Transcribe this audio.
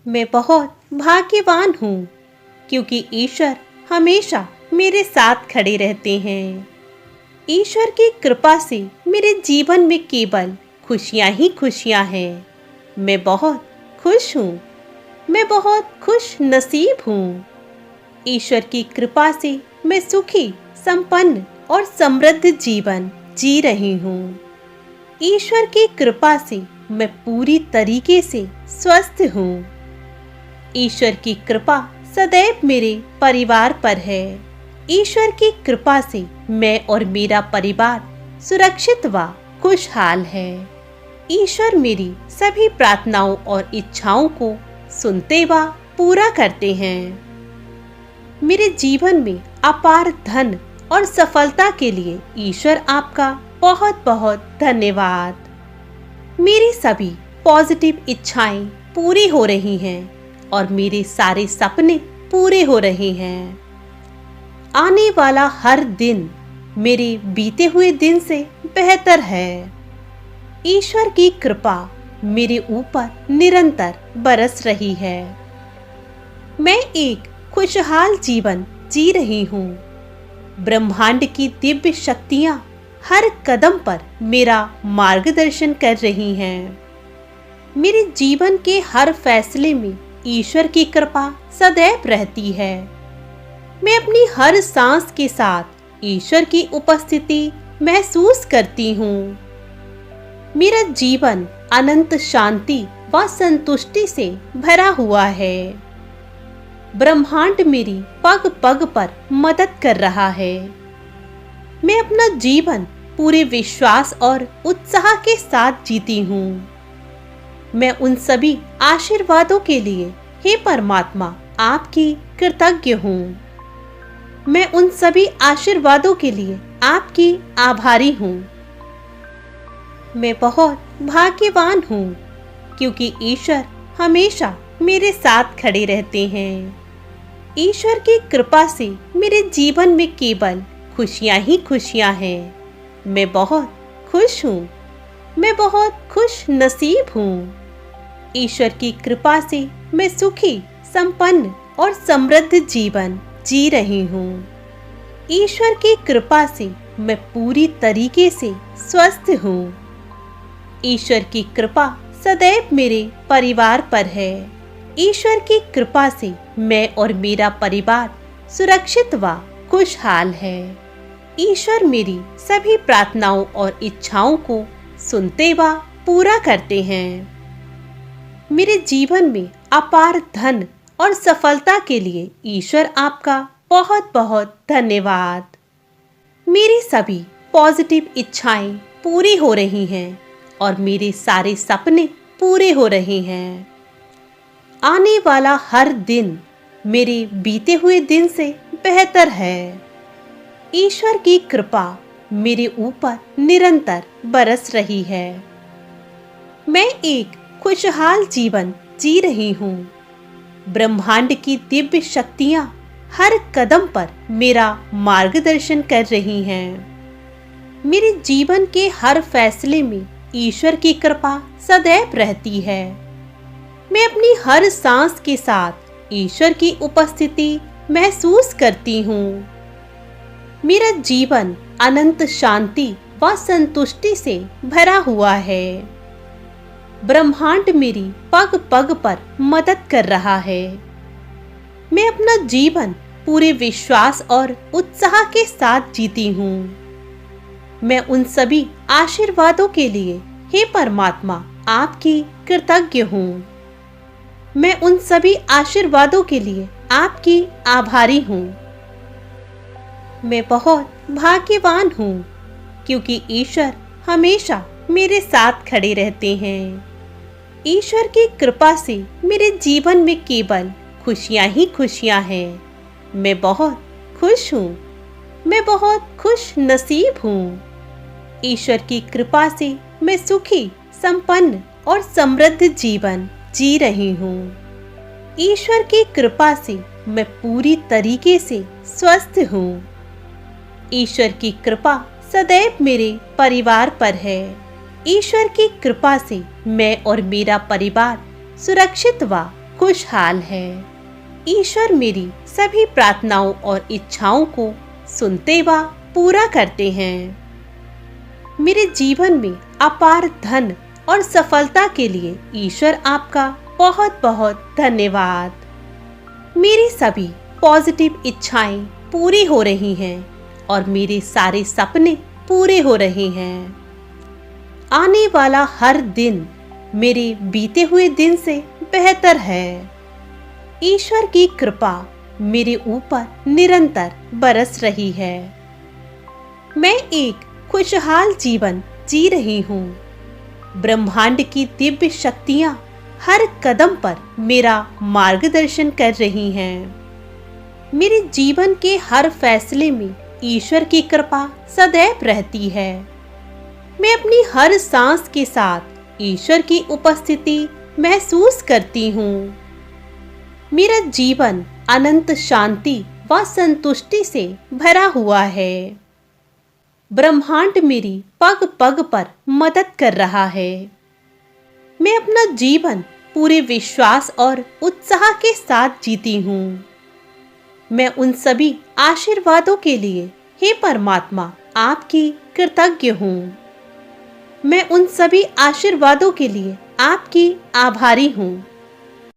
मैं बहुत भाग्यवान हूँ क्योंकि ईश्वर हमेशा मेरे साथ खड़े रहते हैं। ईश्वर की कृपा से मेरे जीवन में केवल खुशियाँ ही खुशियाँ हैं। मैं बहुत खुश हूँ। मैं बहुत खुश नसीब हूँ। ईश्वर की कृपा से मैं सुखी, संपन्न और समृद्ध जीवन जी रही हूँ। ईश्वर की कृपा से मैं पूरी तरीके से स्वस्थ हूँ। ईश्वर की कृपा सदैव मेरे परिवार पर है। ईश्वर की कृपा से मैं और मेरा परिवार सुरक्षित व खुशहाल है। ईश्वर मेरी सभी प्रार्थनाओं और इच्छाओं को सुनते व पूरा करते हैं। मेरे जीवन में अपार धन और सफलता के लिए ईश्वर आपका बहुत बहुत धन्यवाद। मेरी सभी पॉजिटिव इच्छाएं पूरी हो रही हैं और मेरे सारे सपने पूरे हो रहे हैं। आने वाला हर दिन मेरे बीते हुए दिन से बेहतर है। ईश्वर की कृपा मेरे ऊपर निरंतर बरस रही है। मैं एक खुशहाल जीवन जी रही हूँ। ब्रह्मांड की दिव्य शक्तियाँ हर कदम पर मेरा मार्गदर्शन कर रही हैं। मेरे जीवन के हर फैसले में ईश्वर की कृपा सदैव रहती है। मैं अपनी हर सांस के साथ ईश्वर की उपस्थिति महसूस करती हूँ। मेरा जीवन अनंत शांति व संतुष्टि से भरा हुआ है। ब्रह्मांड मेरी पग पग पर मदद कर रहा है। मैं अपना जीवन पूरे विश्वास और उत्साह के साथ जीती हूँ। मैं उन सभी आशीर्वादों के लिए हे परमात्मा आपकी कृतज्ञ हूँ। मैं उन सभी आशीर्वादों के लिए आपकी आभारी हूँ। मैं बहुत भाग्यवान हूँ क्योंकि ईश्वर हमेशा मेरे साथ खड़े रहते हैं। ईश्वर की कृपा से मेरे जीवन में केवल खुशियाँ ही खुशियाँ हैं। मैं बहुत खुश हूँ। मैं बहुत खुश नसीब हूँ। ईश्वर की कृपा से मैं सुखी, संपन्न और समृद्ध जीवन जी रही हूँ। ईश्वर की कृपा से मैं पूरी तरीके से स्वस्थ हूँ। ईश्वर की कृपा सदैव मेरे परिवार पर है। ईश्वर की कृपा से मैं और मेरा परिवार सुरक्षित व खुशहाल है। ईश्वर मेरी सभी प्रार्थनाओं और इच्छाओं को सुनते व पूरा करते हैं। मेरे जीवन में अपार धन और सफलता के लिए ईश्वर आपका बहुत बहुत धन्यवाद। मेरी सभी पॉजिटिव इच्छाएं पूरी हो रही हैं और मेरे सारे सपने पूरे हो रहे हैं। आने वाला हर दिन मेरे बीते हुए दिन से बेहतर है। ईश्वर की कृपा मेरे ऊपर निरंतर बरस रही है। मैं एक खुशहाल जीवन जी रही हूँ। ब्रह्मांड की दिव्य शक्तियाँ हर कदम पर मेरा मार्गदर्शन कर रही हैं। मेरे जीवन के हर फैसले में ईश्वर की कृपा सदैव रहती है। मैं अपनी हर सांस के साथ ईश्वर की उपस्थिति महसूस करती हूँ। मेरा जीवन अनंत शांति व संतुष्टि से भरा हुआ है। ब्रह्मांड मेरी पग पग पर मदद कर रहा है। मैं अपना जीवन पूरे विश्वास और उत्साह के साथ जीती हूँ। मैं उन सभी आशीर्वादों के लिए हे परमात्मा आपकी कृतज्ञ हूँ। मैं उन सभी आशीर्वादों के लिए आपकी आभारी हूँ। मैं बहुत भाग्यवान हूँ क्योंकि ईश्वर हमेशा मेरे साथ खड़े रहते हैं। ईश्वर की कृपा से मेरे जीवन में केवल खुशियाँ ही खुशियाँ हैं। मैं बहुत खुश हूँ। मैं बहुत खुश नसीब हूँ। ईश्वर की कृपा से मैं सुखी, संपन्न और समृद्ध जीवन जी रही हूँ। ईश्वर की कृपा से मैं पूरी तरीके से स्वस्थ हूँ। ईश्वर की कृपा सदैव मेरे परिवार पर है। ईश्वर की कृपा से मैं और मेरा परिवार सुरक्षित व खुशहाल है। ईश्वर मेरी सभी प्रार्थनाओं और इच्छाओं को सुनते व पूरा करते हैं। मेरे जीवन में अपार धन और सफलता के लिए ईश्वर आपका बहुत बहुत धन्यवाद। मेरी सभी पॉजिटिव इच्छाएं पूरी हो रही हैं और मेरे सारे सपने पूरे हो रहे हैं। आने वाला हर दिन मेरे बीते हुए दिन से बेहतर है। ईश्वर की कृपा मेरे ऊपर निरंतर बरस रही है। मैं एक खुशहाल जीवन जी रही हूँ। ब्रह्मांड की दिव्य शक्तियाँ हर कदम पर मेरा मार्गदर्शन कर रही हैं। मेरे जीवन के हर फैसले में ईश्वर की कृपा सदैव रहती है। मैं अपनी हर सांस के साथ ईश्वर की उपस्थिति महसूस करती हूँ। मेरा जीवन अनंत शांति व संतुष्टि से भरा हुआ है। ब्रह्मांड मेरी पग पग पर मदद कर रहा है। मैं अपना जीवन पूरे विश्वास और उत्साह के साथ जीती हूँ। मैं उन सभी आशीर्वादों के लिए हे परमात्मा आपकी कृतज्ञ हूँ। मैं उन सभी आशीर्वादों के लिए आपकी आभारी हूँ